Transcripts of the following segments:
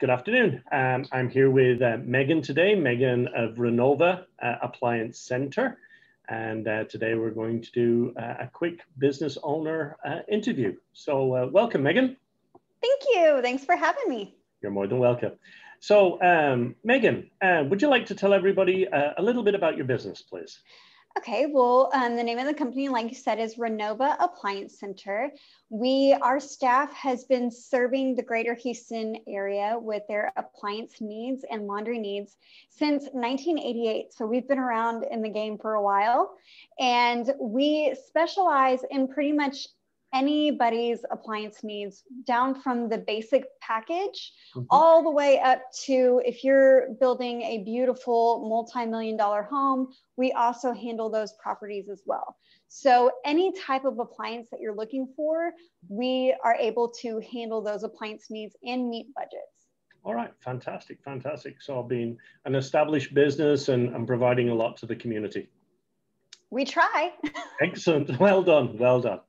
Good afternoon. I'm here with Megan today, Megan of Renova Appliance Center. And today we're going to do a quick business owner interview. So welcome, Megan. Thank you. Thanks for having me. You're more than welcome. So Megan, would you like to tell everybody a little bit about your business, please? Okay, well, the name of the company, like you said, is Renova Appliance Center. Our staff has been serving the greater Houston area with their appliance needs and laundry needs since 1988. So we've been around in the game for a while, and we specialize in pretty much anybody's appliance needs, down from the basic package all the way up to if you're building a beautiful multi-million-dollar home, we also handle those properties as well. So any type of appliance that you're looking for, we are able to handle those appliance needs and meet budgets. All right, fantastic, fantastic. So being an established business and providing a lot to the community. We try. Excellent, well done, well done.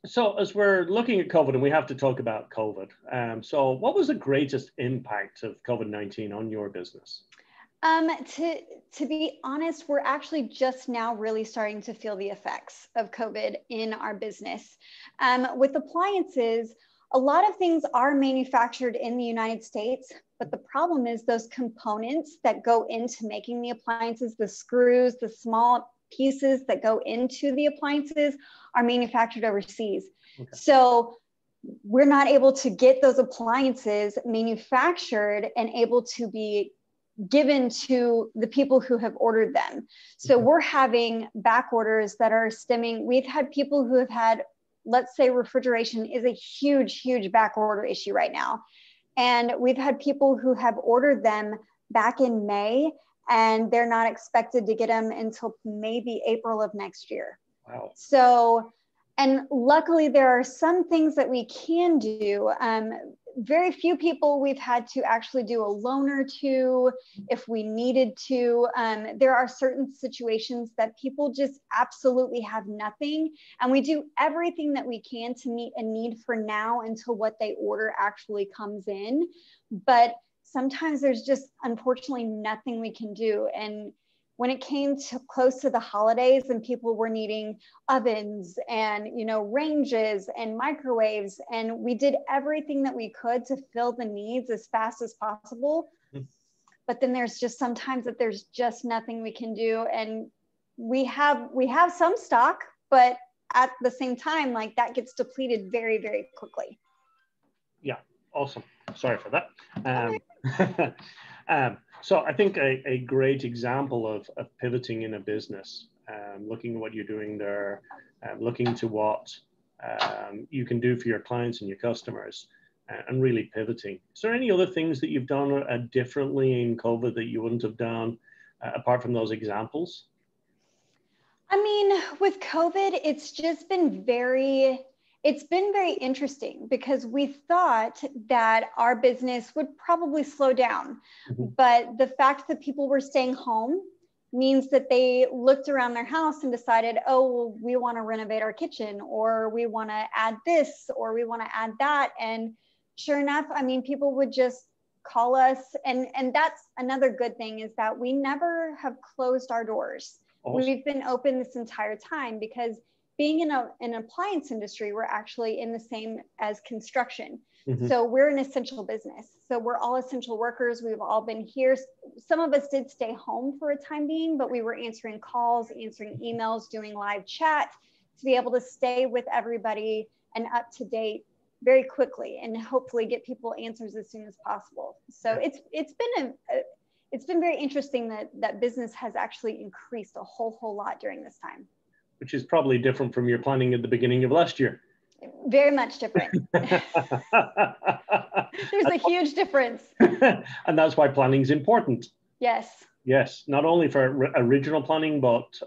So as we're looking at COVID, and we have to talk about COVID, so what was the greatest impact of COVID-19 on your business? To be honest, we're actually just now really starting to feel the effects of COVID in our business. With appliances, a lot of things are manufactured in the United States, but the problem is those components that go into making the appliances, the screws, the small pieces that go into the appliances are manufactured overseas. Okay. So we're not able to get those appliances manufactured and able to be given to the people who have ordered them. So we're having back orders that are stemming. We've had people who have had, let's say refrigeration is a huge, huge back order issue right now. And we've had people who have ordered them back in May, and they're not expected to get them until maybe April of next year. Wow. So, and luckily there are some things that we can do. Very few people we've had to actually do a loan or two if we needed to. There are certain situations that people just absolutely have nothing. And we do everything that we can to meet a need for now until what they order actually comes in. But sometimes there's just unfortunately nothing we can do. And when it came to close to the holidays and people were needing ovens and, ranges and microwaves, and we did everything that we could to fill the needs as fast as possible. But then there's just sometimes that there's just nothing we can do. And we have some stock, but at the same time, like that gets depleted very, very quickly. Yeah, awesome. Sorry for that. So I think a great example of pivoting in a business, looking at what you're doing there, looking to what you can do for your clients and your customers, and really pivoting. Is there any other things that you've done differently in COVID that you wouldn't have done apart from those examples? I mean, with COVID, it's been very interesting because we thought that our business would probably slow down. But the fact that people were staying home means that they looked around their house and decided, oh, well, we want to renovate our kitchen, or we want to add this, or we want to add that. And sure enough, I mean, people would just call us. And that's another good thing, is that we never have closed our doors. Awesome. We've been open this entire time, because being in an appliance industry, we're actually in the same as construction. So we're an essential business. So we're all essential workers. We've all been here. Some of us did stay home for a time being, but we were answering calls, answering emails, doing live chat to be able to stay with everybody and up to date very quickly, and hopefully get people answers as soon as possible. So it's been very interesting that business has actually increased a whole lot during this time. Which is probably different from your planning at the beginning of last year. Very much different. There's a huge difference. And that's why planning is important. Yes. Yes, not only for original planning, but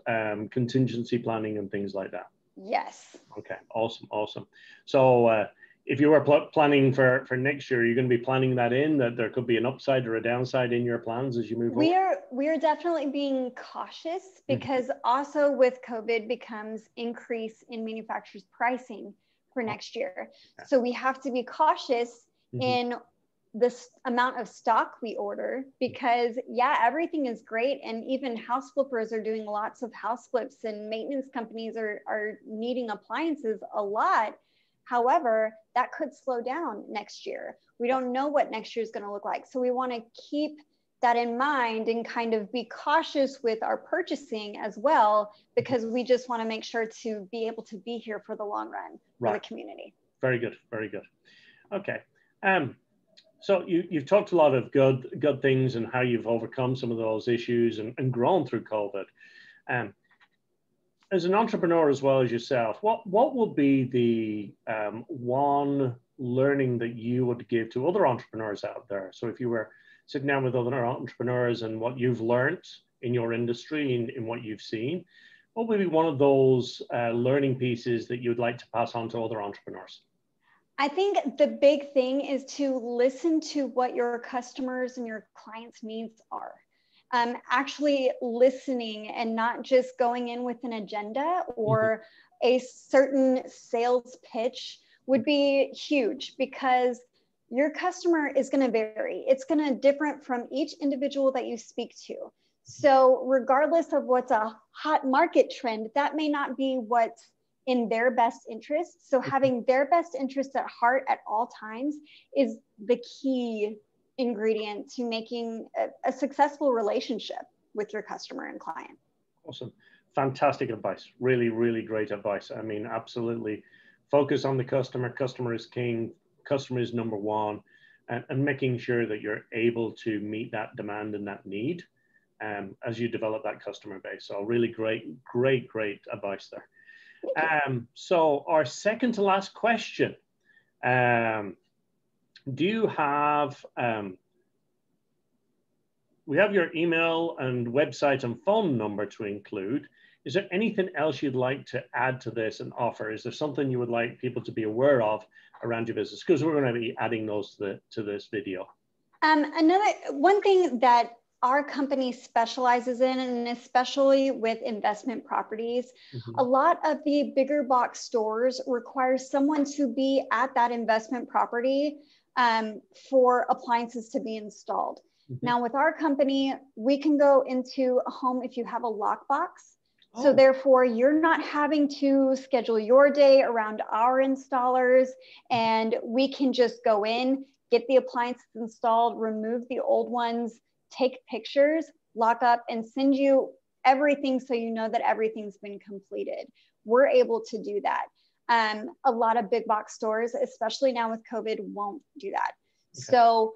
contingency planning and things like that. Yes. Okay, awesome, awesome. So if you were planning for next year, you're going to be planning that in, that there could be an upside or a downside in your plans as you move on? We are definitely being cautious, because also with COVID becomes increase in manufacturers' pricing for next year. So we have to be cautious in this amount of stock we order, because yeah, everything is great. And even house flippers are doing lots of house flips, and maintenance companies are needing appliances a lot. However, that could slow down next year. We don't know what next year is going to look like. So we want to keep that in mind and kind of be cautious with our purchasing as well, because we just want to make sure to be able to be here for the long run for the community. Very good, very good. Okay. So you've talked a lot of good things and how you've overcome some of those issues and grown through COVID. As an entrepreneur as well as yourself, what would be the one learning that you would give to other entrepreneurs out there? So if you were sitting down with other entrepreneurs and what you've learned in your industry, in what you've seen, what would be one of those learning pieces that you'd like to pass on to other entrepreneurs? I think the big thing is to listen to what your customers and your clients' needs are. Actually listening and not just going in with an agenda or a certain sales pitch would be huge, because your customer is going to vary. It's going to different from each individual that you speak to. So regardless of what's a hot market trend, that may not be what's in their best interest. So having their best interest at heart at all times is the key ingredient to making a successful relationship with your customer and client. Awesome. Fantastic advice. Really, really great advice. I mean, absolutely. Focus on the customer. Customer is king. Customer is number one. And making sure that you're able to meet that demand and that need as you develop that customer base. So really great advice there. So our second to last question. Do you have, we have your email and website and phone number to include. Is there anything else you'd like to add to this and offer? Is there something you would like people to be aware of around your business? Because we're going to be adding those to this video. One thing that our company specializes in, and especially with investment properties, a lot of the bigger box stores require someone to be at that investment property for appliances to be installed. Now with our company, we can go into a home if you have a lockbox. So therefore you're not having to schedule your day around our installers, and we can just go in, get the appliances installed, remove the old ones, take pictures, lock up, and send you everything so you know that everything's been completed. We're able to do that. A lot of big box stores, especially now with COVID, won't do that. So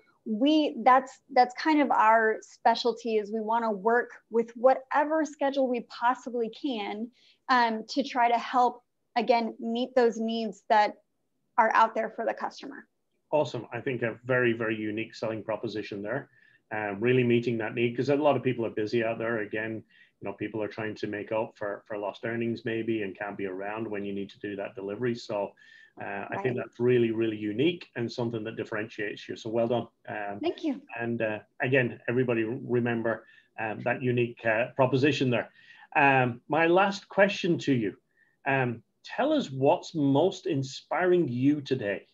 that's kind of our specialty, is we want to work with whatever schedule we possibly can to try to help, again, meet those needs that are out there for the customer. Awesome. I think a very, very unique selling proposition there. Really meeting that need, because a lot of people are busy out there. Again, you know, people are trying to make up for lost earnings maybe, and can't be around when you need to do that delivery. So I think that's really, really unique and something that differentiates you. So well done. Thank you. And again, everybody remember that unique proposition there. My last question to you, tell us what's most inspiring you today.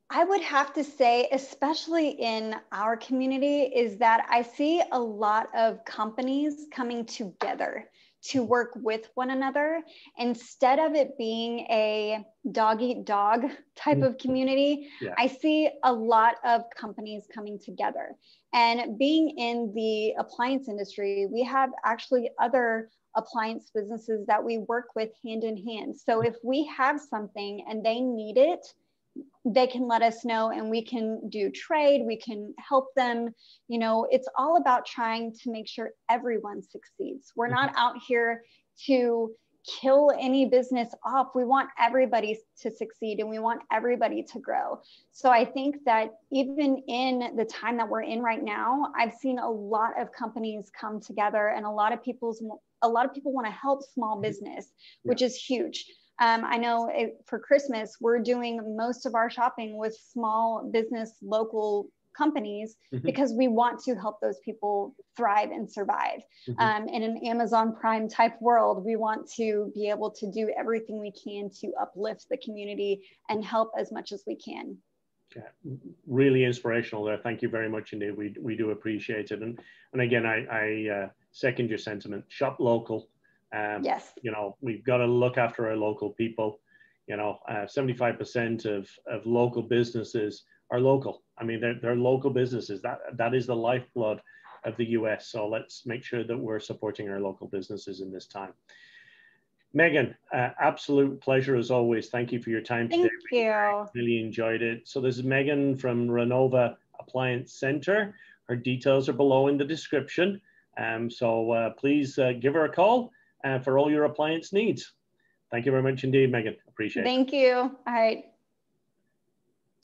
I would have to say, especially in our community, is that I see a lot of companies coming together to work with one another, instead of it being a dog eat dog type of community. I see a lot of companies coming together. And being in the appliance industry, we have actually other appliance businesses that we work with hand in hand. So if we have something and they need it, they can let us know, and we can do trade, we can help them. You know, it's all about trying to make sure everyone succeeds. We're not out here to kill any business off. We want everybody to succeed, and we want everybody to grow. So I think that even in the time that we're in right now, I've seen a lot of companies come together, and a lot of people want to help small business, which is huge. I know for Christmas, we're doing most of our shopping with small business, local companies, because we want to help those people thrive and survive. In an Amazon Prime type world, we want to be able to do everything we can to uplift the community and help as much as we can. Yeah, really inspirational there. Thank you very much indeed. We do appreciate it. And again, I second your sentiment. Shop local. Yes. You know, we've got to look after our local people. You know, 75% of local businesses are local. I mean, they're local businesses. That is the lifeblood of the US. So let's make sure that we're supporting our local businesses in this time. Megan, absolute pleasure as always. Thank you for your time today. Thank you. Really enjoyed it. So this is Megan from Renova Appliance Center. Her details are below in the description. So please give her a call for all your appliance needs. Thank you very much indeed, Megan. Appreciate it. Thank you. All right.